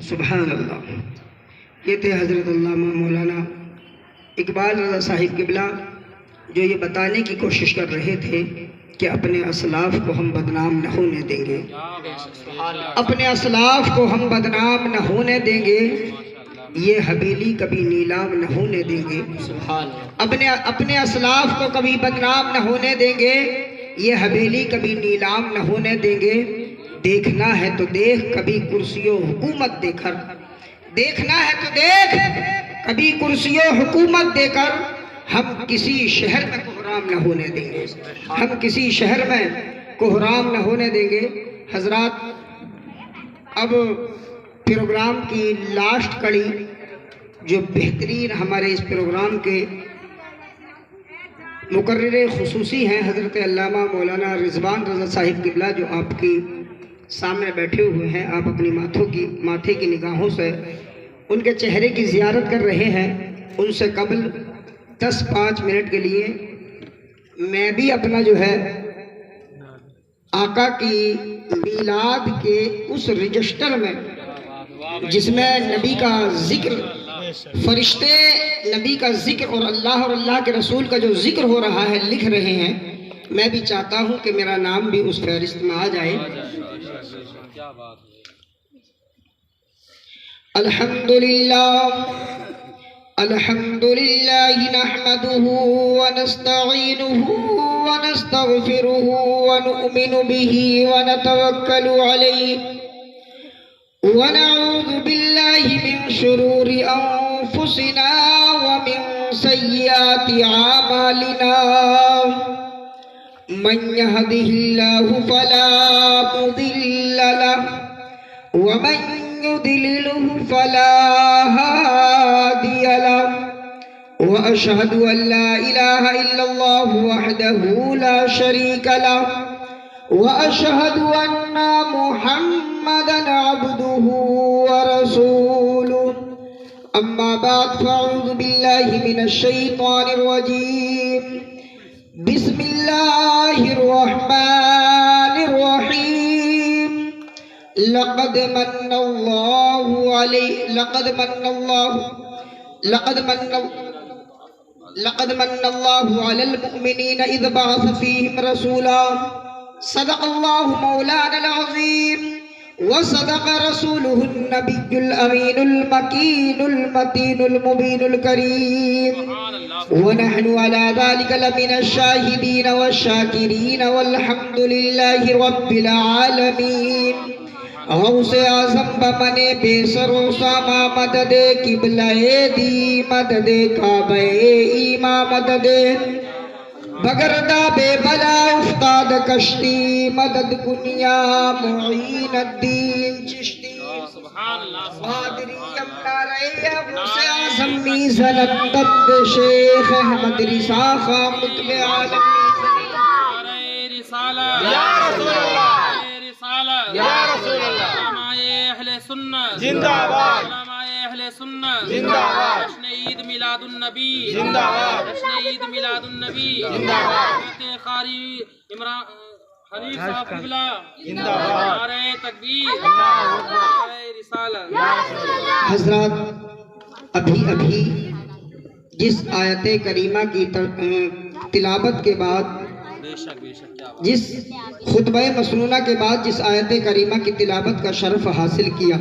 سبحان اللہ۔ یہ تھے حضرت علامہ مولانا اقبال رضا صاحب قبلہ، جو یہ بتانے کی کوشش کر رہے تھے کہ اپنے اسلاف کو ہم بدنام نہ ہونے دیں گے، اپنے اسلاف کو ہم بدنام نہ ہونے دیں گے، یہ حویلی کبھی نیلام نہ ہونے دیں گے، اپنے اسلاف کو کبھی بدنام نہ ہونے دیں گے، یہ حویلی کبھی نیلام نہ ہونے دیں گے۔ دیکھنا ہے تو دیکھ کبھی کرسی و حکومت دے کر، دیکھنا ہے تو دیکھ کبھی کرسی و حکومت دے کر، ہم کسی شہر میں کوحرام نہ ہونے دیں گے، ہم کسی شہر میں کوحرام نہ ہونے دیں گے۔ حضرات، اب پروگرام کی لاسٹ کڑی، جو بہترین ہمارے اس پروگرام کے مقرر خصوصی ہیں حضرت علامہ مولانا رضوان رضا صاحب قبلہ، جو آپ کی سامنے بیٹھے ہوئے ہیں، آپ اپنی ماتھے کی نگاہوں سے ان کے چہرے کی زیارت کر رہے ہیں۔ ان سے قبل 10-5 منٹ کے لیے میں بھی اپنا جو ہے آقا کی میلاد کے اس رجسٹر میں، جس میں نبی کا ذکر، فرشتے نبی کا ذکر اور اللہ کے رسول کا جو ذکر ہو رہا ہے لکھ رہے ہیں، میں بھی چاہتا ہوں کہ میرا نام بھی اس فہرست میں آ جائے۔ الحمدللہ نحمده ونستعینه ونستغفره ونؤمن به ونتوکل علیہ ونعوذ باللہ من شرور انفسنا ومن سیئات اعمالنا، من يهده الله فلا مضل له ومن يضلله فلا هادي له، وأشهد أن لا إله إلا الله وحده لا شريك له، وأشهد أن محمدا عبده ورسوله، أما بعد فأعوذ بالله من الشيطان الرجيم، بسم الله الرحمن الرحيم، لقد من الله على المؤمنين إذ بعث فيهم رسولا، صدق الله مولانا العظيم، وصدق رسوله النبي الأمين المكين المتين المبين الكريم، ونحن على ذلك لمن الشاهدين والشاكرين، والحمد لله رب العالمين۔ غوث اعظم بمنے بے سر و ساما، مدد قبلہ دی، مدد کعبہ ایما، مدد بگردہ بے بلا افتاد کشتی، مدد کنیا معین الدین چشتی، قادری امنا رہے غوث اعظم میزن اندد شیخ احمد رضا خان قطب عالم یا رسول اللہ، یا رسول اللہ، علماء اہل سنت زندہ آباد، علماء اہل سنت زندہ آباد، جشن عید میلاد النبی زندہ آباد، جشن عید میلاد النبی زندہ آباد، حضرت قاری عمران حنیف صاحب قبلہ زندہ آباد، نعرہ تکبیر، نعرہ رسالت۔ حضرات، ابھی جس آیت کریمہ کی تلاوت کے بعد، جس خطبہ مسنونہ کے بعد جس آیت کریمہ کی تلاوت کا شرف حاصل کیا،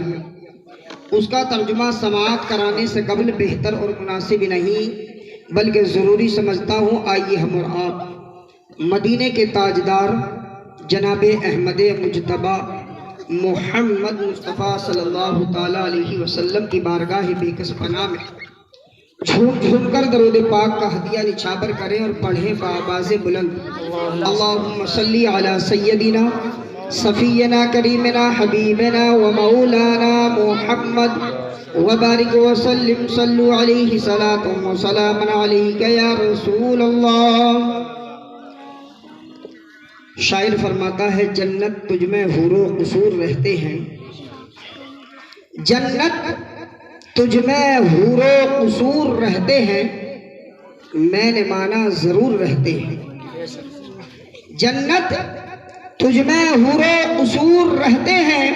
اس کا ترجمہ سماعت کرانے سے قبل بہتر اور مناسب نہیں بلکہ ضروری سمجھتا ہوں۔ آئیے ہم اور آپ مدینے کے تاجدار جناب احمد مجتبیٰ محمد مصطفیٰ صلی اللہ تعالیٰ علیہ وسلم کی بارگاہ بے کس پناہ میں جھوم جھوم کر درود پاک کا ہدیہ نچھاور کریں اور پڑھیں بآواز بلند، اللہم صلی علی سیدنا صفینا کریمنا حبیبنا و مولانا محمد وبارک وسلم، صلو علیہ صلاۃ و سلام علیک یا رسول اللہ۔ شاعر فرماتا ہے، جنت تجھ میں حور و قصور رہتے ہیں، جنت تجھ میں حور و قصور رہتے ہیں، میں نے مانا ضرور رہتے ہیں۔ جنت تجھ میں حور و قصور رہتے ہیں،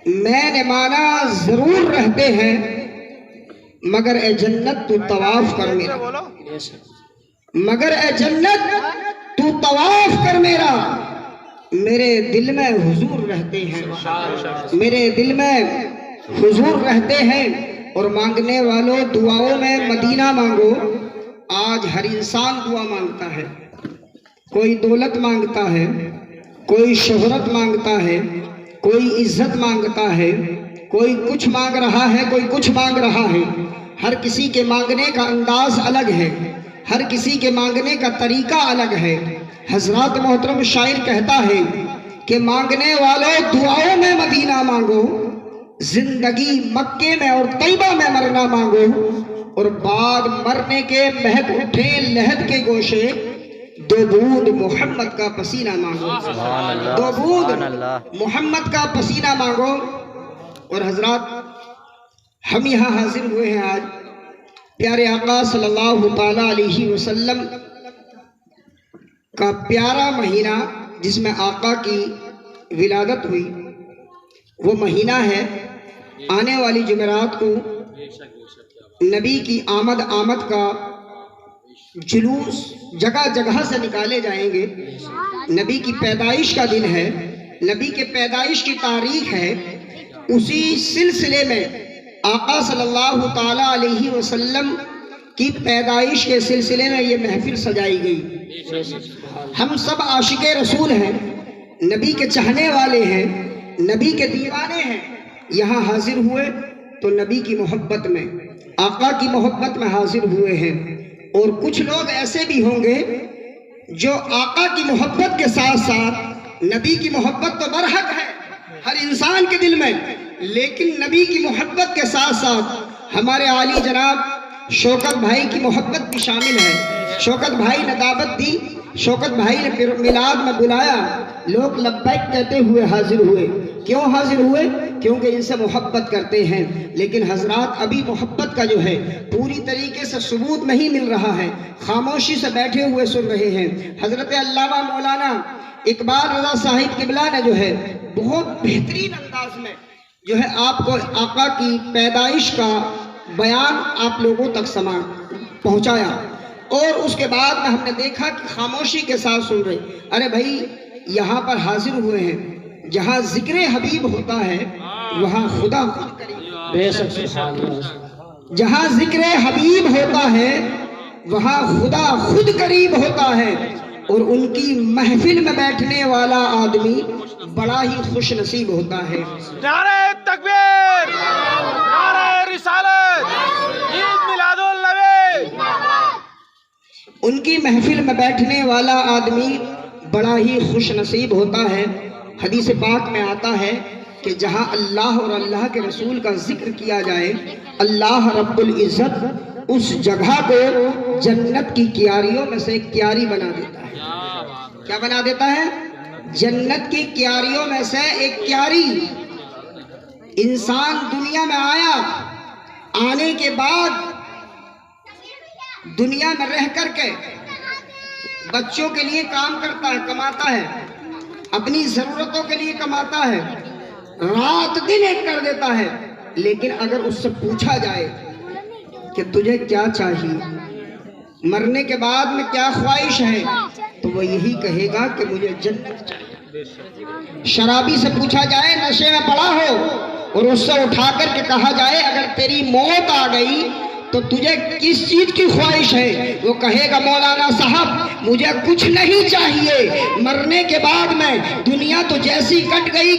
میں نے مانا ضرور رہتے ہیں مگر اے جنت تو طواف کر میرا، مگر اے جنت تو طواف کر میرا، میرے دل میں حضور رہتے ہیں، میرے دل میں حضور رہتے ہیں۔ اور مانگنے والوں دعاؤں میں مدینہ مانگو۔ آج ہر انسان دعا مانگتا ہے، کوئی دولت مانگتا ہے، کوئی شہرت مانگتا ہے، کوئی عزت مانگتا ہے، کوئی کچھ مانگ رہا ہے، کوئی کچھ مانگ رہا ہے۔ ہر کسی کے مانگنے کا انداز الگ ہے، ہر کسی کے مانگنے کا طریقہ الگ ہے۔ حضرات محترم شاعر کہتا ہے کہ مانگنے والوں دعاؤں میں مدینہ مانگو، زندگی مکے میں اور طیبہ میں مرنا مانگو، اور بعد مرنے کے مہک اٹھے لہد کے گوشے، دو بوند محمد کا پسینہ مانگو، دو بوند محمد کا پسینہ مانگو۔ اور حضرات ہم یہاں حاضر ہوئے ہیں آج پیارے آقا صلی اللہ تعالی علیہ وسلم کا پیارا مہینہ جس میں آقا کی ولادت ہوئی، وہ مہینہ ہے آنے والی جمعرات کو نبی کی آمد کا جلوس جگہ جگہ سے نکالے جائیں گے۔ نبی کی پیدائش کا دن ہے، نبی کے پیدائش کی تاریخ ہے۔ اسی سلسلے میں آقا صلی اللہ تعالی علیہ وسلم کی پیدائش کے سلسلے میں یہ محفل سجائی گئی۔ ہم سب عاشق رسول ہیں، نبی کے چاہنے والے ہیں، نبی کے دیوانے ہیں۔ یہاں حاضر ہوئے تو نبی کی محبت میں، آقا کی محبت میں حاضر ہوئے ہیں۔ اور کچھ لوگ ایسے بھی ہوں گے جو آقا کی محبت کے ساتھ ساتھ، نبی کی محبت تو برحق ہے ہر انسان کے دل میں، لیکن نبی کی محبت کے ساتھ ساتھ ہمارے عالی جناب شوکت بھائی کی محبت بھی شامل ہے۔ شوکت بھائی نے دعوت دی، شوکت بھائی نے میلاد میں بلایا، لوگ لبیک کہتے ہوئے حاضر ہوئے۔ کیوں حاضر ہوئے؟ کیونکہ ان سے محبت کرتے ہیں۔ لیکن حضرات ابھی محبت کا جو ہے پوری طریقے سے ثبوت نہیں مل رہا ہے، خاموشی سے بیٹھے ہوئے سن رہے ہیں۔ حضرت علامہ مولانا اقبال رضا صاحب قبلہ نے جو ہے بہت بہترین انداز میں جو ہے آپ کو آقا کی پیدائش کا بیان آپ لوگوں تک پہنچایا، اور اس کے بعد میں ہم نے دیکھا کہ خاموشی کے ساتھ سن رہے۔ ارے بھائی یہاں پر حاضر ہوئے ہیں، جہاں ذکر حبیب ہوتا ہے وہاں خدا خود قریب، جہاں ذکر حبیب ہوتا ہے وہاں خدا خود قریب ہوتا ہے۔ اور ان کی محفل میں بیٹھنے والا آدمی بڑا ہی خوش نصیب ہوتا ہے۔ نعرہ تکبیر، نعرہ رسالت، عید میلاد النبی۔ ان کی محفل میں بیٹھنے والا آدمی بڑا ہی خوش نصیب ہوتا ہے۔ حدیث پاک میں آتا ہے کہ جہاں اللہ اور اللہ کے رسول کا ذکر کیا جائے، اللہ رب العزت اس جگہ کو جنت کی کیاریوں میں سے ایک کیاری بنا دیتا ہے۔ کیا بنا دیتا ہے؟ جنت کی کیاریوں میں سے ایک کیاری۔ انسان دنیا میں آیا، آنے کے بعد دنیا میں رہ کر کے بچوں کے لیے کام کرتا ہے، کماتا ہے، اپنی ضرورتوں کے لیے کماتا ہے، رات دن ایک کر دیتا ہے۔ لیکن اگر اس سے پوچھا جائے کہ تجھے کیا چاہیے، مرنے کے بعد میں کیا خواہش ہے، تو وہ یہی کہے گا کہ مجھے جنت چاہیے۔ شرابی سے پوچھا جائے نشے میں پڑا ہو اور اس سے اٹھا کر کے کہا جائے اگر تیری موت آ گئی تو تجھے کس چیز کی خواہش ہے، وہ کہے گا مولانا صاحب مجھے کچھ نہیں چاہیے، مرنے کے بعد میں دنیا تو جیسی کٹ گئی،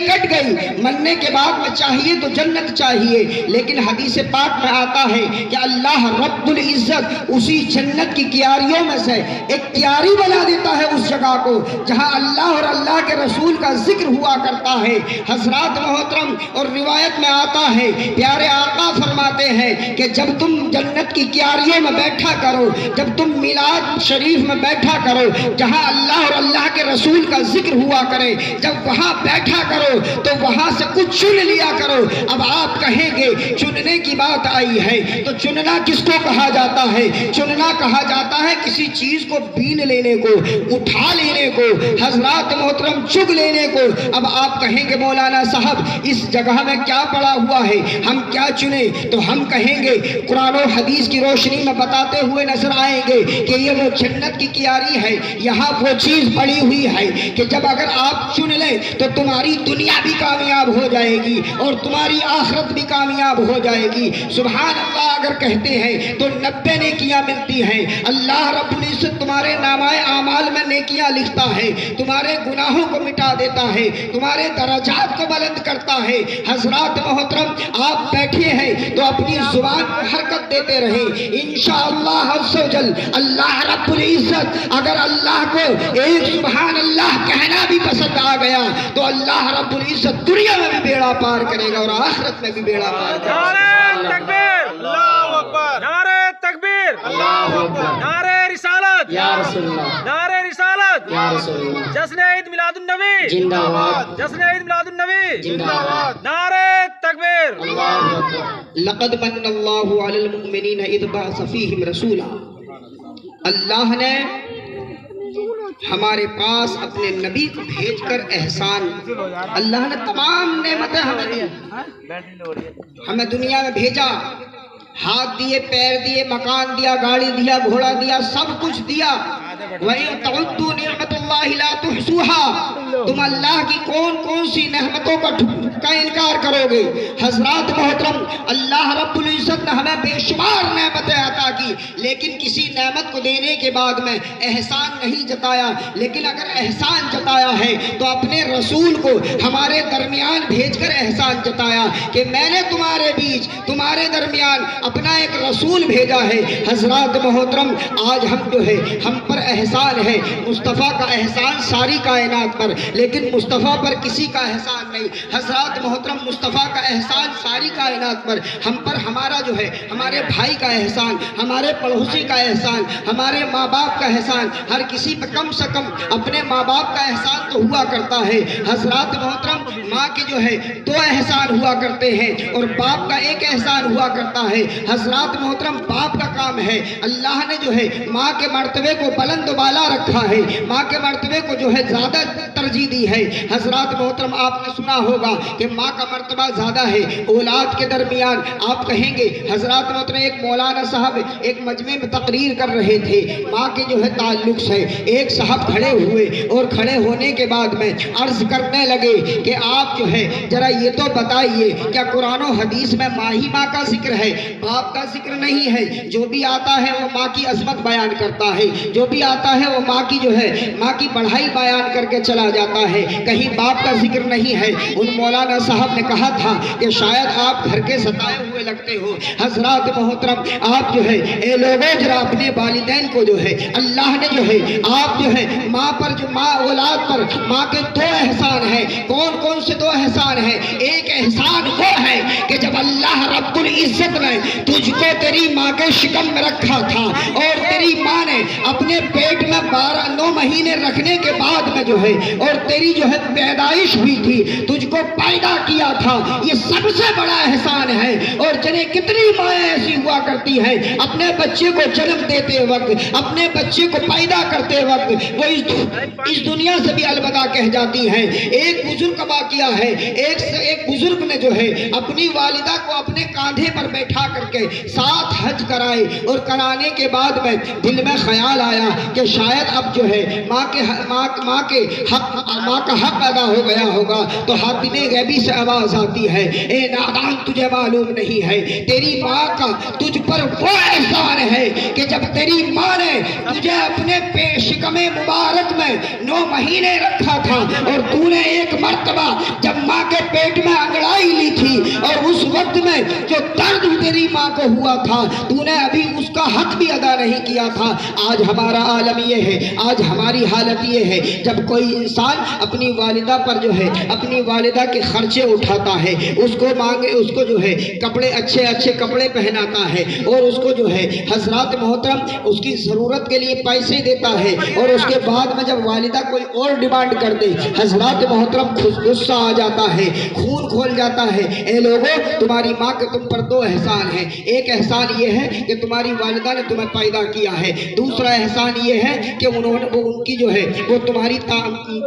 مرنے کے بعد میں چاہیے تو جنت چاہیے۔ لیکن حدیث پاک میں آتا ہے کہ اللہ رب العزت اسی جنت کی کیاریوں میں سے ایک کیاری بنا دیتا ہے اس جگہ کو جہاں اللہ اور اللہ کے رسول کا ذکر ہوا کرتا ہے۔ حضرات محترم، اور روایت میں آتا ہے پیارے آقا فرماتے ہیں کہ جب تم جنت کی کیاریوں میں بیٹھا کرو، جب تم میلاد شریف میں بیٹھا کرو جہاں اللہ اور اللہ کے رسول کا ذکر ہوا کرے، جب وہاں بیٹھا کرو تو وہاں سے کچھ چن لیا کرو۔ اب آپ کہیں گے چننے کی بات آئی ہے تو چننا کس کو کہا جاتا ہے؟ چننا کہا جاتا ہے کسی چیز کو بین لینے کو، اٹھا لینے کو، حضرات محترم چگ لینے کو۔ اب آپ کہیں گے مولانا صاحب اس جگہ میں کیا پڑا ہوا ہے، ہم کیا چنیں؟ تو ہم کہیں گے قرآن و حدیث کی روشنی میں بتاتے ہوئے نظر آئیں گے کہ یہ وہ جنت کی کیاری ہے، یہاں وہ چیز پڑی ہوئی ہے کہ جب اگر آپ چن لیں تو تمہاری دنیا بھی کامیاب ہو جائے گی اور تمہاری آخرت بھی کامیاب ہو جائے گی۔ سبحان اللہ اگر کہتے ہیں تو 90 نیکیاں ملتی ہیں۔ اللہ رب العزت تمہارے نامۂ اعمال میں نیکیاں لکھتا ہے، تمہارے گناہوں کو مٹا دیتا ہے، تمہارے درجات کو بلند کرتا ہے۔ حضرات محترم آپ بیٹھے ہیں تو اپنی زبان کو حرکت دیتے رہیں، انشاءاللہ عز و جل اللہ رب العزت اگر اللہ کو ایک سبحان اللہ کہنا بھی پسند آ گیا تو اللہ رب العزت دنیا میں بھی بیڑا پار کرے گا اور آخرت میں بھی بیڑا پار کرے گا۔ نعرہ تکبیر، اللہ اکبر، نعرہ تکبیر، اللہ اکبر، نعرہ رسالت یا رسول اللہ، نعرہ رسالت یا رسول اللہ، جشن عید میلاد النبی زندہ باد، جشن عید میلاد النبی زندہ باد، نعرہ تکبیر، اللہ اکبر۔ لقد من اللہ علی المؤمنین اذ بعث فیہم رسولا، اللہ نے ہمارے پاس اپنے نبی کو بھیج کر احسان، اللہ نے تمام نعمتیں ہمیں دی، ہمیں دنیا میں بھیجا، ہاتھ دیے، پیر دیے، مکان دیا، گاڑی دیا، گھوڑا دیا، سب کچھ دیا۔ وَإِن تَعُدُّوا نِعْمَتَ اللَّهِ لَا تُحْصُوهَا، تم اللہ کی کون کون سی نعمتوں کا انکار کرو گے؟ حضرات محترم اللہ رب العزت نے ہمیں بے شمار نعمتیں عطا کی، لیکن کسی نعمت کو دینے کے بعد میں احسان نہیں جتایا۔ لیکن اگر احسان جتایا ہے تو اپنے رسول کو ہمارے درمیان بھیج کر احسان جتایا کہ میں نے تمہارے بیچ، تمہارے درمیان اپنا ایک رسول بھیجا ہے۔ حضرات محترم آج ہم جو ہے ہم پر احسان ہے، مصطفیٰ کا احسان ساری کائنات پر، لیکن مصطفیٰ پر کسی کا احسان نہیں۔ حضرات محترم مصطفیٰ کا احسان ساری کائنات پر، ہم پر ہمارا جو ہے ہمارے بھائی کا احسان، ہمارے پڑوسی کا احسان، ہمارے ماں باپ کا احسان، ہر کسی پہ کم سے کم اپنے ماں باپ کا احسان تو ہوا کرتا ہے۔ حضرات محترم ماں کے جو ہے 2 احسان ہوا کرتے ہیں اور باپ کا 1 احسان ہوا کرتا ہے۔ حضرات محترم باپ کا کام ہے، اللہ نے جو ہے ماں کے مرتبے کو بلند و بالا رکھا ہے، ماں کے مرتبے کو جو ہے زیادہ ترجیح دی ہے۔ حضرات محترم آپ نے سنا ہوگا کہ ماں کا مرتبہ زیادہ ہے اولاد کے درمیان۔ آپ کہیں گے حضرات محترم ایک مولانا صاحب ایک مجمع میں تقریر کر رہے تھے ماں کے جو ہے تعلق سے، ایک صاحب کھڑے ہوئے اور کھڑے ہونے کے بعد میں عرض کرنے لگے کہ آپ جو ہے ذرا یہ تو بتائیے کیا قرآن و حدیث میں ماں ہی ماں کا ذکر ہے، باپ کا ذکر نہیں ہے؟ جو بھی آتا ہے وہ ماں کی عظمت بیان کرتا ہے، جو بھی آتا ہے وہ ماں کی جو ہے ماں کی بڑھائی بیان کر کے چلا جاتا ہے، کہیں باپ کا ذکر نہیں ہے۔ ان مولانا صاحب نے کہا تھا کہ شاید آپ گھر کے ستائے ہوئے لگتے ہو۔ حضرات محترم آپ جو ہے اے لوگوں ذرا اپنے والدین کو جو ہے اللہ نے جو ہے آپ جو ہے ماں پر جو ماں اولاد پر ماں کے 2 احسان ہیں۔ کون کون سے 2 احسان ہیں؟ ایک احسان وہ ہے کہ جب اللہ رب العزت نے تجھ کو تیری ماں کے شکم میں رکھا تھا اور تیری ماں نے اپنے پیٹ میں 9 مہینے رکھنے کے بعد میں جو ہے اور تیری جو ہے پیدائش ہوئی تھی، تجھ کو پیدا کیا تھا، یہ سب سے بڑا احسان ہے۔ اور جنہیں کتنی مائیں ایسی ہوا کرتی ہیں اپنے بچے کو جنم دیتے وقت، اپنے بچے کو پیدا کرتے وقت وہ اس دنیا سے بھی الوداع کہہ جاتی ہیں۔ ایک بزرگ کا واقعہ ہے، ایک بزرگ نے جو ہے اپنی والدہ کو اپنے کاندھے پر بیٹھا کر کے 7 حج کرائے اور کرانے کے بعد میں دل میں خیال آیا کہ شاید اب جو ہے ماں کا حق ادا ہو گیا ہوگا، تو حاتم غیبی سے آواز آتی ہے اے نادان تجھے معلوم نہیں ہے تیری ماں کا تجھ پر وہ احسان ہے کہ جب تیری ماں نے تجھے اپنے شکم مبارک میں 9 مہینے رکھا تھا اور تو نے ایک مرتبہ جب ماں کے پیٹ میں انگڑائی لی تھی اور اس وقت میں جو درد تیری ماں کو ہوا تھا تو نے ابھی اس کا حق بھی ادا نہیں کیا تھا۔ آج ہمارا عالم یہ ہے، آج ہماری حالت یہ ہے، جب کوئی انسان اپنی والدہ پر جو ہے اپنی والدہ کے خرچے اٹھاتا ہے، اس کو جو ہے کپڑے اچھے کپڑے پہناتا ہے اور اس کو جو ہے حضرات محترم اس کی ضرورت کے لیے پیسے دیتا ہے، اور اس کے بعد میں جب والدہ کوئی اور ڈیمانڈ کر دے حضرات محترم غصہ آ جاتا ہے، خون کھول جاتا ہے۔ اے لوگوں، تمہاری ماں کے تم پر 2 احسان ہیں۔ ایک احسان یہ ہے کہ تمہاری والدہ نے تمہیں پیدا کیا ہے، دوسرا احسان یہ ہے کہ ان کی جو ہے وہ تمہاری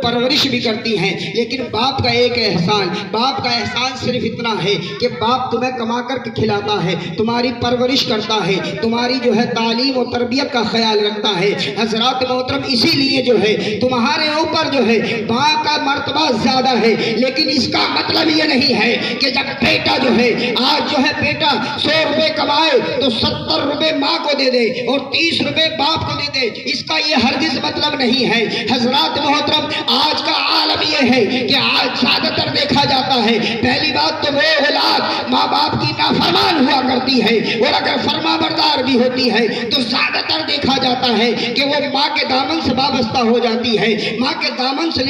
پرورش بھی کرتی ہیں۔ لیکن باپ کا ایک احسان صرف اتنا ہے کہ باپ تمہیں کما کر کے کھلاتا ہے، تمہاری پرورش کرتا ہے، تمہاری جو ہے تعلیم و تربیت کا خیال رکھتا ہے۔ حضرات محترم اسی لیے جو ہے تمہارے اوپر جو ہے باپ کا مرتبہ زیادہ ہے، لیکن اس کا مطلب یہ نہیں ہے کہ جب بیٹا جو ہے آج جو ہے بیٹا 100 روپے کمائے تو 70 روپے ماں کو دے دے اور 30 روپے باپ کو دے دے، اس کا یہ ہرگز مطلب نہیں ہے۔ حضرات محترم آج کا عالم یہ ہے کہ آج زیادہ تر دیکھا جاتا ہے، پہلی بات تو وہ اولاد ماں باپ کی نافرمان ہوا کرتی ہے، اور اگر فرما بردار بھی ہوتی ہے تو زیادہ تر دیکھا جاتا ہے کہ وہ ماں کے دامن سے وابستہ ہو جاتی ہے، ماں کے دامن سے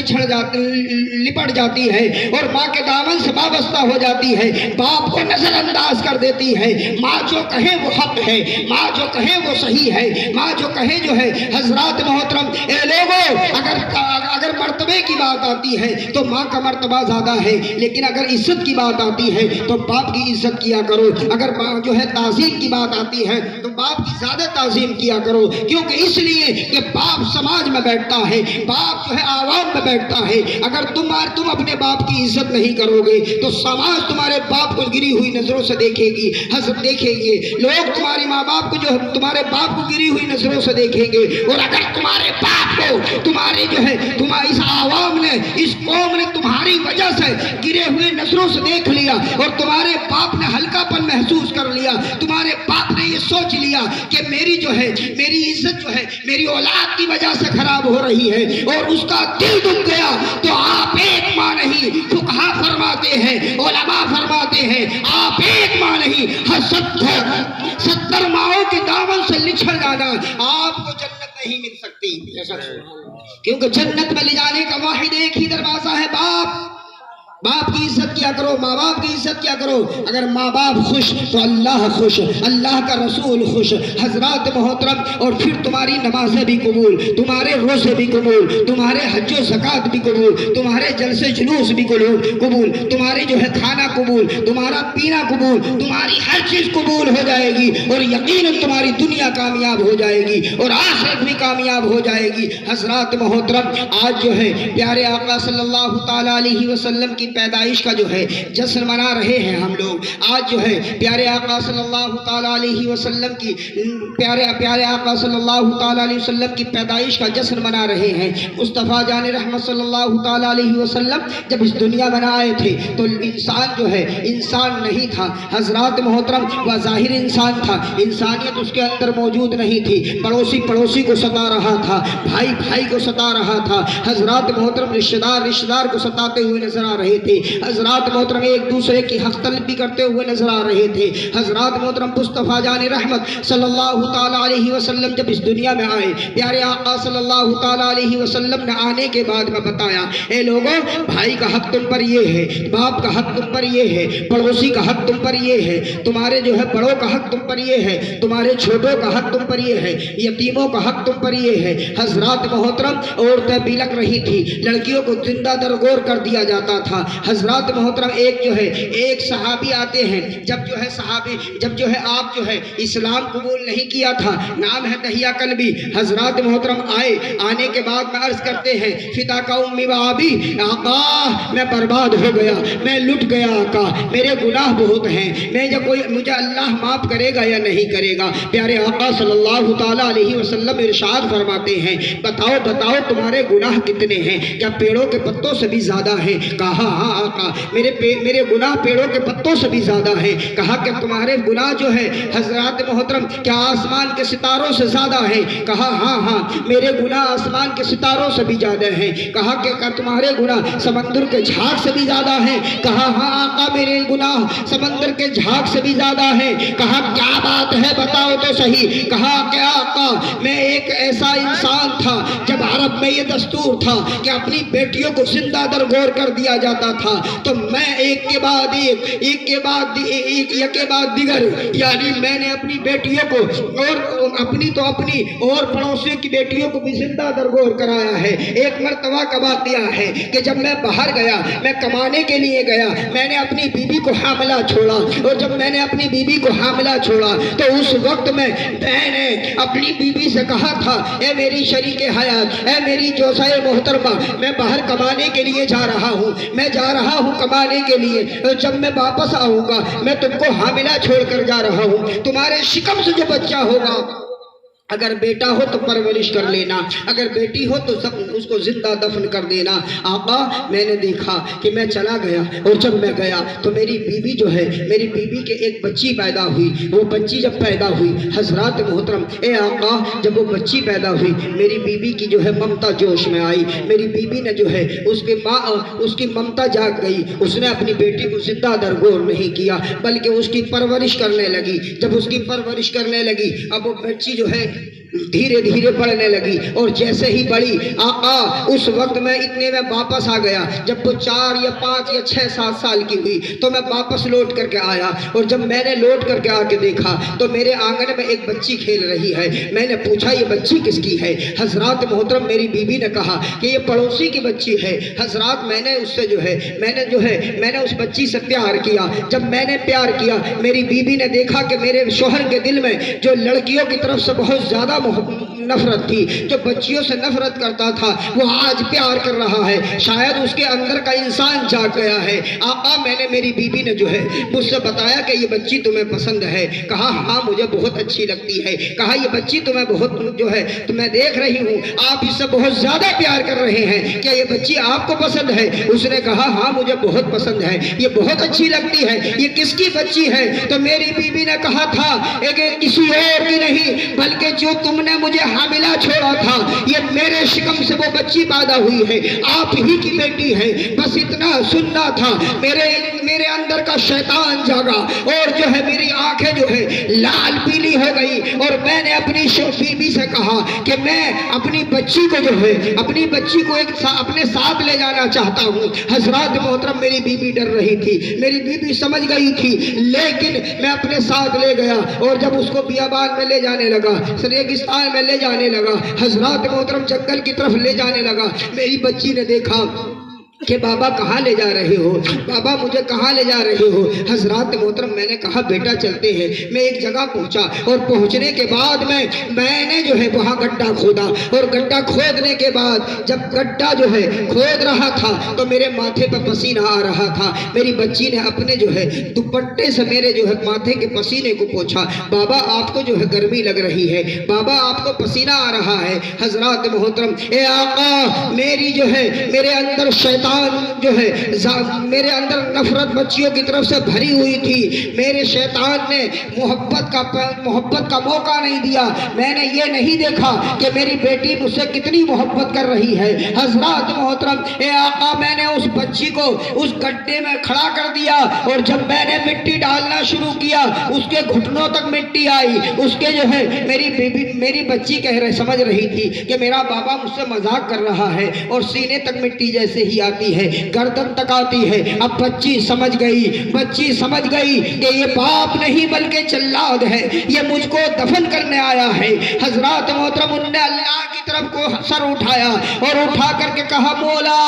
لپٹ جاتی ہے اور ماں کے دامن سے وابستہ ہو جاتی ہے، باپ کو نظر انداز کر دیتی ہے۔ ماں جو کہے وہ حق ہے، ماں جو کہے وہ صحیح ہے، ماں جو کہے جو ہے۔ حضرات محترم اے لوگوں، اگر مرتبے کی بات آتی ہے تو ماں کا مرتبہ زیادہ ہے، لیکن اگر عزت کی بات آتی ہے تو باپ کی عزت کیا کرو۔ اگر جو ہے تعظیم کی بات آتی ہے تو باپ کی زیادہ تعظیم کیا کرو، کیونکہ اس لیے کہ باپ سماج میں بیٹھتا ہے، باپ جو ہے عوام میں بیٹھتا ہے۔ اگر تم اپنے باپ کی عزت نہیں کرو گے تو سماج تمہارے باپ کو گری ہوئی نظروں سے دیکھے گی، حسد دیکھے گی، لوگ تمہاری ماں باپ کو جو ہے تمہارے باپ کو گری ہوئی نظروں سے دیکھیں گے۔ اور اگر تمہارے باپ کو تمہارے جو ہے تمہاری اس عوام نے، اس قوم نے تمہاری وجہ سے گرے ہوئے نظروں سے دیکھ لیا اور تمہارے باپ نے ہلکا پن محسوس کر لیا، تمہارے باپ نے یہ سوچ لیا کہ میری جو ہے میری عزت جو ہے میری اولاد کی وجہ سے خراب ہو رہی ہے، اور اس کا دل دکھ گیا، تو آپ ایک ماں نہیں، فقہا فرماتے ہیں، علماء فرماتے ہیں، آپ ایک ماں نہیں 70 ماؤں کے دامن سے لچھڑ جانا، آپ کو جنت نہیں مل سکتی، کیونکہ جنت میں لے جانے کا واحد ایک ہی دروازہ ہے باپ۔ باپ کی عزت کیا کرو، ماں باپ کی عزت کیا کرو۔ اگر ماں باپ خوش تو اللہ خوش، اللہ کا رسول خوش۔ حضرات محترم اور پھر تمہاری نمازیں بھی قبول، تمہارے روزے بھی قبول، تمہارے حج و زکوٰۃ بھی قبول، تمہارے جلسے جلوس بھی قبول، تمہارے جو ہے کھانا قبول، تمہارا پینا قبول، تمہاری ہر چیز قبول ہو جائے گی، اور یقیناً تمہاری دنیا کامیاب ہو جائے گی اور آخرت بھی کامیاب ہو جائے گی۔ حضرات محترم آج جو ہے پیارے آقا صلی اللہ تعالیٰ علیہ وسلم کی پیدائش کا جو ہے جشن منا رہے ہیں ہم لوگ۔ آج جو ہے پیارے آقا صلی اللہ تعالیٰ علیہ وسلم کی پیارے آقا صلی اللہ تعالیٰ علیہ وسلم کی پیدائش کا جشن منا رہے ہیں۔ مصطفیٰ جان رحمت صلی اللہ تعالیٰ علیہ وسلم جب اس دنیا میں آئے تھے تو انسان جو ہے انسان نہیں تھا حضرات محترم، وہ ظاہر انسان تھا، انسانیت اس کے اندر موجود نہیں تھی۔ پڑوسی کو ستا رہا تھا، بھائی کو ستا رہا تھا، حضرات محترم رشتہ دار کو ستاتے ہوئے نظر آ رہے تھے، حضرات محترم ایک دوسرے کی حق طلبی کرتے ہوئے نظر آ رہے تھے۔ حضرات محترم مصطفیٰ جان رحمت صلی اللہ تعالیٰ علیہ وسلم جب اس دنیا میں آئے، پیارے آقا صلی اللہ تعالیٰ علیہ وسلم نے آنے کے بعد میں بتایا، اے لوگوں، بھائی کا حق تم پر یہ ہے، باپ کا حق تم پر یہ ہے، پڑوسی کا حق تم پر یہ ہے، تمہارے جو ہے بڑوں کا حق تم پر یہ ہے، تمہارے چھوٹوں کا حق تم پر یہ ہے، یتیموں کا حق تم پر یہ ہے۔ حضرات محترم عورتیں بلک رہی تھی، لڑکیوں کو زندہ درگور کر دیا جاتا تھا۔ حضرات محترم ایک صحابی آتے ہیں، جب جو ہے آپ جو ہے اسلام قبول نہیں کیا تھا، نام ہے دہیہ کلبی۔ حضرات محترم آنے کے بعد میں عرض کرتے ہیں، فدا کا امی و ابی، آقا میں برباد ہو گیا، میں لٹ گیا آقا، میرے گناہ بہت ہیں، مجھے اللہ معاف کرے گا یا نہیں کرے گا؟ پیارے آقا صلی اللہ تعالیٰ علیہ وسلم ارشاد فرماتے ہیں، بتاؤ تمہارے گناہ کتنے ہیں؟ کیا پیڑوں کے پتوں سے بھی زیادہ ہیں؟ کہا ہاں آقا میرے گناہ پیڑوں کے پتوں سے بھی زیادہ ہیں۔ کہا کہ تمہارے گناہ جو ہے حضرات محترم کیا آسمان کے ستاروں سے زیادہ ہیں؟ کہا ہاں ہاں میرے گناہ آسمان کے ستاروں سے بھی زیادہ ہیں۔ کہا کہ تمہارے گناہ سمندر کے جھاگ سے بھی زیادہ ہیں؟ کہا ہاں آقا میرے گناہ سمندر کے جھاگ سے بھی زیادہ ہیں۔ کہا کیا بات ہے بتاؤ تو صحیح۔ کہا کہ آقا میں ایک ایسا انسان تھا جب عرب میں یہ دستور تھا کہ اپنی بیٹیوں کو زندہ درگور کر دیا جاتا تھا تو میں ایک کے بعد دیگر یعنی میں نے اپنی بیٹیوں کو اور پڑوسیوں کی بیٹیوں کو بھی زندہ درگور کرایا ہے۔ ایک مرتبہ کا واقعہ ہے کہ جب میں باہر گیا، میں کمانے کے لیے گیا، میں نے اپنی بیوی کو حاملہ چھوڑا، اور جب میں نے اپنی بیوی کو حاملہ چھوڑا تو اس وقت میں نے اپنی بیوی سے کہا تھا اے میری شریک حیات، اے میری جوزہ محترمہ، میں باہر کمانے کے لیے جا رہا ہوں کمانے کے لیے، جب میں واپس آؤں گا میں تم کو حاملہ چھوڑ کر جا رہا ہوں، تمہارے شکم سے جو بچہ ہوگا اگر بیٹا ہو تو پرورش کر لینا، اگر بیٹی ہو تو اس کو زندہ دفن کر دینا۔ آقا میں نے دیکھا کہ میں چلا گیا، اور جب میں گیا تو میری بیوی جو ہے، میری بیوی کے ایک بچی پیدا ہوئی۔ وہ بچی جب پیدا ہوئی حضرات محترم اے آقا جب وہ بچی پیدا ہوئی میری بیوی کی جو ہے ممتا جوش میں آئی، میری بیوی نے جو ہے اس کی ممتا جاگ گئی، اس نے اپنی بیٹی کو زندہ درگور نہیں کیا بلکہ اس کی پرورش کرنے لگی۔ جب اس کی پرورش کرنے لگی اب وہ بچی جو ہے دھیرے دھیرے بڑھنے لگی، اور جیسے ہی بڑھی آقا اس وقت میں اتنے میں واپس آ گیا۔ جب وہ 4 یا 5 یا 6 7 سال کی ہوئی تو میں واپس لوٹ کر کے آیا، اور جب میں نے لوٹ کر کے آ کے دیکھا تو میرے آنگن میں ایک بچی کھیل رہی ہے۔ میں نے پوچھا یہ بچی کس کی ہے؟ حضرات محترم میری بیوی نے کہا کہ یہ پڑوسی کی بچی ہے۔ حضرات میں نے اس بچی سے پیار کیا۔ جب میں نے پیار کیا میری بیوی نے دیکھا کہ میرے شوہر کے دل میں جو لڑکیوں کی طرف سے بہت زیادہ نفرت تھی، جو بچیوں سے نفرت کرتا تھا وہ آج پیار کر رہا ہے، شاید اس کے اندر کا انسان جاگ گیا ہے۔ آقا میری بیوی نے جو ہے مجھ سے بتایا کہ یہ بچی تمہیں پسند ہے؟ کہا ہاں مجھے بہت اچھی لگتی ہے۔ کہا یہ بچی تمہیں بہت جو ہے تو میں دیکھ رہی ہوں آپ اس سے بہت زیادہ پیار کر رہے ہیں، کیا یہ بچی آپ کو پسند ہے؟ اس نے کہا ہاں مجھے بہت پسند ہے، یہ بہت اچھی لگتی ہے، یہ کس کی بچی ہے؟ تو میری بیوی نے کہا تھا کہ کسی اور کی نہیں بلکہ جو تم نے مجھے حاملہ چھوڑا تھا، یہ میرے شکم سے وہ بچی پیدا ہوئی ہے، آپ ہی کی بیٹی ہے۔ بس اتنا سننا تھا، میرے اندر کا شیطان جاگا، اور جو ہے میری آنکھیں جو ہے لال پیلی ہو گئی، اور میں نے اپنی بیوی سے کہا کہ میں اپنی بچی کو جو ہے اپنے ساتھ لے جانا چاہتا ہوں۔ حضرات محترم میری بیوی ڈر رہی تھی، میری بیوی سمجھ گئی تھی، لیکن میں اپنے ساتھ لے گیا، اور جب اس کو بیابان میں لے جانے لگا، ریگستان میں لے جانے لگا، حضرات محترم جنگل کی طرف لے جانے لگا، میری بچی نے دیکھا کہ بابا کہاں لے جا رہے ہو؟ بابا مجھے کہاں لے جا رہے ہو؟ حضرات محترم میں نے کہا بیٹا چلتے ہیں۔ میں ایک جگہ پہنچا، اور پہنچنے کے بعد میں نے جو ہے وہاں گڈھا کھودا، اور گڈھا کھودنے کے بعد جب گڈھا جو ہے کھود رہا تھا تو میرے ماتھے پہ پسینہ آ رہا تھا۔ میری بچی نے اپنے جو ہے دوپٹے سے میرے جو ہے ماتھے کے پسینے کو پوچھا، بابا آپ کو جو ہے گرمی لگ رہی ہے، بابا آپ کو پسینہ آ رہا ہے۔ حضرات محترم اے آقا میری جو ہے میرے اندر شیطان جو ہے میرے اندر نفرت بچیوں کی طرف سے بھری ہوئی تھی، میرے شیطان نے محبت کا موقع نہیں دیا۔ میں نے یہ نہیں دیکھا کہ میری بیٹی مجھ سے کتنی محبت کر رہی ہے۔ حضرات محترم اے آقا میں نے اس بچی کو اس گڈھے میں کھڑا کر دیا، اور جب میں نے مٹی ڈالنا شروع کیا اس کے گھٹنوں تک مٹی آئی۔ اس کے جو ہے میری بچی سمجھ رہی تھی کہ میرا بابا مجھ سے مذاق کر رہا ہے، اور سینے تک مٹی جیسے ہی آتی ہے، گردن تک آتی ہے۔ اب بچی سمجھ گئی کہ یہ باپ نہیں بلکہ جلاد ہے، یہ مجھ کو دفن کرنے آیا ہے۔ حضرات محترم انہوں نے اللہ کی طرف کو سر اٹھایا، اور اٹھا کر کے کہا مولا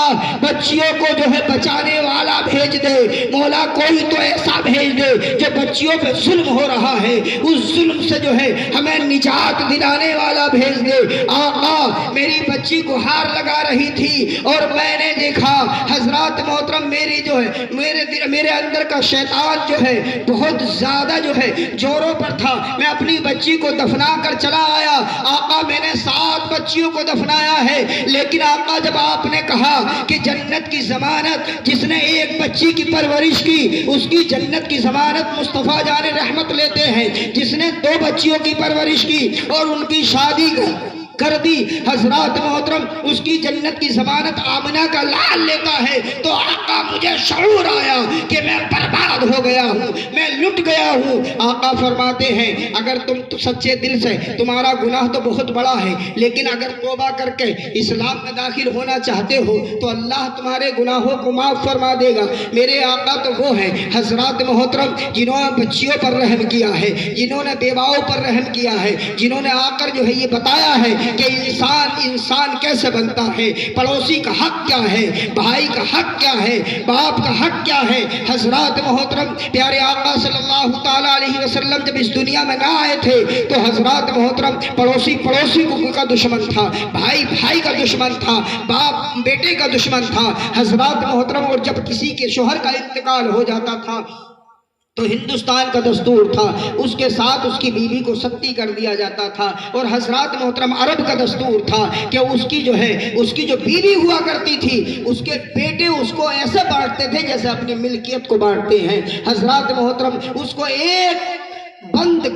بچیوں کو جو ہے بچانے والا بھیج دے، مولا کوئی تو ایسا بھیج دے جو بچیوں پہ ظلم ہو رہا ہے اس ظلم سے جو ہے ہمیں نجات دلانے والا بھیج دے۔ آقا میری بچی گہار لگا رہی تھی اور میں نے دیکھا حضرات محترم میری جو ہے میرے اندر کا شیطان جو ہے بہت زیادہ جو ہے جوروں پر تھا. میں اپنی بچی کو دفنا کر چلا آیا. آقا میں نے 7 بچیوں کو دفنایا ہے، لیکن آقا جب آپ نے کہا کہ جنت کی ضمانت جس نے ایک بچی کی پرورش کی اس کی جنت کی ضمانت مصطفیٰ جان رحمت لیتے ہیں. جس نے 2 بچیوں کی پرورش کی اور ان کی شادی کر دی حضرات محترم اس کی جنت کی ضمانت آمنہ کا لال لیتا ہے. تو آقا مجھے شعور آیا کہ میں برباد ہو گیا ہوں، میں لٹ گیا ہوں. آقا فرماتے ہیں اگر تم سچے دل سے، تمہارا گناہ تو بہت بڑا ہے لیکن اگر توبہ کر کے اسلام میں داخل ہونا چاہتے ہو تو اللہ تمہارے گناہوں کو معاف فرما دے گا. میرے آقا تو وہ ہیں حضرات محترم جنہوں نے بچیوں پر رحم کیا ہے، جنہوں نے بیواؤں پر رحم کیا ہے، جنہوں نے آ کر جو ہے یہ بتایا ہے کہ انسان کیسے بنتا ہے، پڑوسی کا حق کیا ہے، بھائی کا حق کیا ہے، باپ کا حق کیا ہے. حضرات محترم پیارے آقا صلی اللہ تعالیٰ علیہ وسلم جب اس دنیا میں نہ آئے تھے تو حضرات محترم پڑوسی کا دشمن تھا، بھائی کا دشمن تھا، باپ بیٹے کا دشمن تھا حضرات محترم. اور جب کسی کے شوہر کا انتقال ہو جاتا تھا تو ہندوستان کا دستور تھا اس کے ساتھ اس کی بیوی کو ستی کر دیا جاتا تھا. اور حضرات محترم عرب کا دستور تھا کہ اس کی جو بیوی ہوا کرتی تھی اس کے بیٹے اس کو ایسے بانٹتے تھے جیسے اپنی ملکیت کو بانٹتے ہیں. حضرات محترم اس کو ایک بند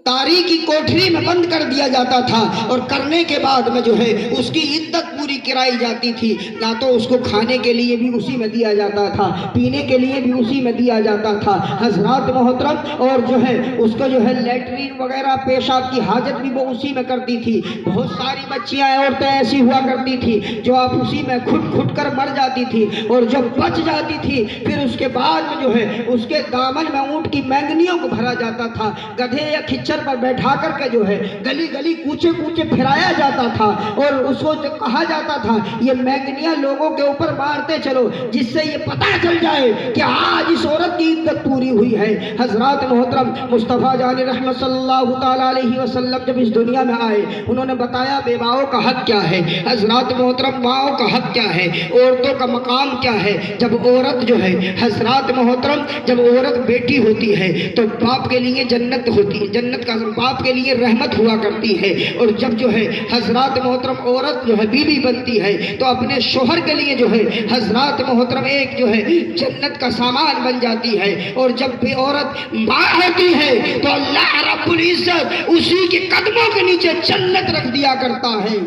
تاریخی کوٹھری میں بند کر دیا جاتا تھا اور کرنے کے بعد میں جو ہے اس کی عدت پوری کرائی جاتی تھی. نہ تو اس کو کھانے کے لیے بھی اسی میں دیا جاتا تھا، پینے کے لیے بھی اسی میں دیا جاتا تھا حضرات محترم. اور جو ہے اس کو جو ہے لیٹرین وغیرہ پیشاب کی حاجت بھی وہ اسی میں کرتی تھی. بہت ساری بچیاں عورتیں ایسی ہوا کرتی تھی جو آپ اسی میں گھٹ کر مر جاتی تھی اور جب بچ جاتی تھی پھر اس کے بعد میں جو ہے اس کے دامن میں اونٹ کی مینگنیوں کو بھرا جاتا تھا، گدھے یا کھچر پر بیٹھا کر کے جو ہے گلی گلی کوچے کوچے پھرایا جاتا تھا اور اس کو کہا جاتا تھا یہ مینگنیاں لوگوں کے اوپر مارتے چلو جس سے یہ پتہ چل جائے کہ آج اس عورت کی عدت پوری ہوئی ہے. حضرات محترم مصطفیٰ جان رحمت صلی اللہ تعالیٰ علیہ وسلم جب اس دنیا میں آئے انہوں نے بتایا بیواؤں کا حق کیا ہے. حضرات محترم ماؤں کا حق کیا ہے، عورتوں کا مقام کیا ہے. جب عورت جو ہے حضرات محترم جب عورت بیٹی ہوتی ہے تو باپ کے لیے جنت ہوتی ہے، جنت کا باپ کے لیے رحمت ہوا کرتی ہے. اور جب جو ہے حضرات محترم عورت جو ہے بیوی بنتی ہے تو اپنے شوہر کے لیے جو ہے حضرات محترم ایک جو ہے جنت کا سامان بن جاتی ہے. اور جب بھی عورت ماں ہوتی ہے تو اللہ رب العزت اسی کے قدموں کے نیچے جنت رکھ دیا کرتا ہے.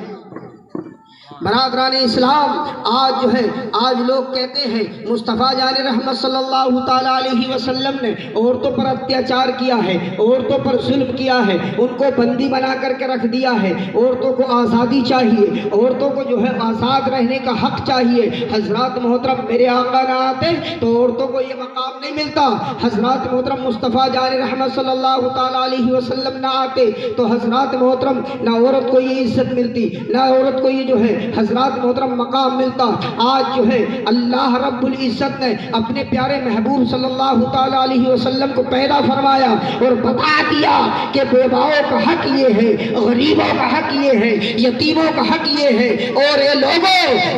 برادران اسلام آج لوگ کہتے ہیں مصطفیٰ جان رحمت صلی اللہ تعالیٰ علیہ وسلم نے عورتوں پر اتیاچار کیا ہے، عورتوں پر ظلم کیا ہے، ان کو بندی بنا کر کے رکھ دیا ہے. عورتوں کو آزادی چاہیے، عورتوں کو جو ہے آزاد رہنے کا حق چاہیے. حضرات محترم میرے آقا نہ آتے تو عورتوں کو یہ مقام نہیں ملتا. حضرات محترم مصطفیٰ جان رحمت صلی اللہ تعالیٰ علیہ وسلم نہ آتے تو حضرات محترم نہ عورت کو یہ عزت ملتی، نہ عورت کو یہ جو ہے حضرات محترم مقام ملتا. آج جو ہے اللہ رب العزت نے اپنے پیارے محبوب صلی اللہ تعالیٰ علیہ وسلم کو پیدا فرمایا اور بتا دیا کہ بیواؤں کا حق یہ ہے، غریبوں کا حق یہ ہے، یتیموں کا حق یہ ہے. اور اے لوگوں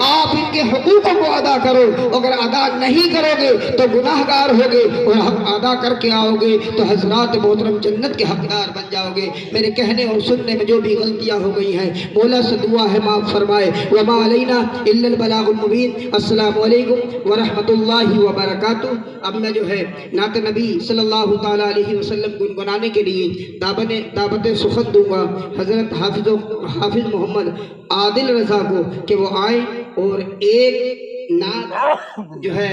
آپ ان کے حقوقوں کو ادا کرو، اگر ادا نہیں کرو گے تو گناہ گار ہوگے اور حق ادا کر کے آؤ گے تو حضرات محترم جنت کے حقدار بن جاؤ گے. میرے کہنے اور سننے میں جو بھی غلطیاں ہو گئی ہیں مولا سے دعا ہے معاف فرمائے. وما علینا الا البلاغ المبین. السلام علیکم ورحمۃ اللہ وبرکاتہ. اب میں جو ہے نعت نبی صلی اللہ تعالیٰ علیہ وسلم گنگنانے کے لیے دعوت سخن دوں گا حضرت حافظ محمد عادل رضا کو کہ وہ آئیں اور ایک نعت جو ہے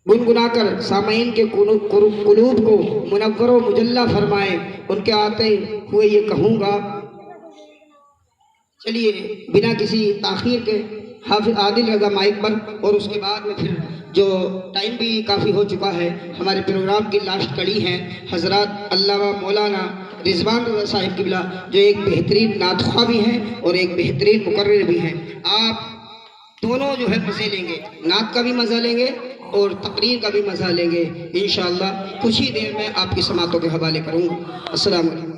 گنگنا کر سامعین کے قلوب کو منور و مجلہ فرمائیں. ان کے آتے ہوئے یہ کہوں گا، چلیے بنا کسی تاخیر کے حافظ عادل رضا مائک پر. اور اس کے بعد میں پھر جو ٹائم بھی کافی ہو چکا ہے ہمارے پروگرام کی لاسٹ کڑی ہیں حضرات علامہ مولانا رضوان رضا صاحب قبلہ جو ایک بہترین نعت خواہ بھی ہیں اور ایک بہترین مقرر بھی ہیں. آپ دونوں جو ہے مزے لیں گے، نعت کا بھی مزہ لیں گے اور تقریر کا بھی مزہ لیں گے انشاءاللہ. کچھ ہی دیر میں آپ کی سماعتوں کے حوالے کروں گا. السلام علیکم.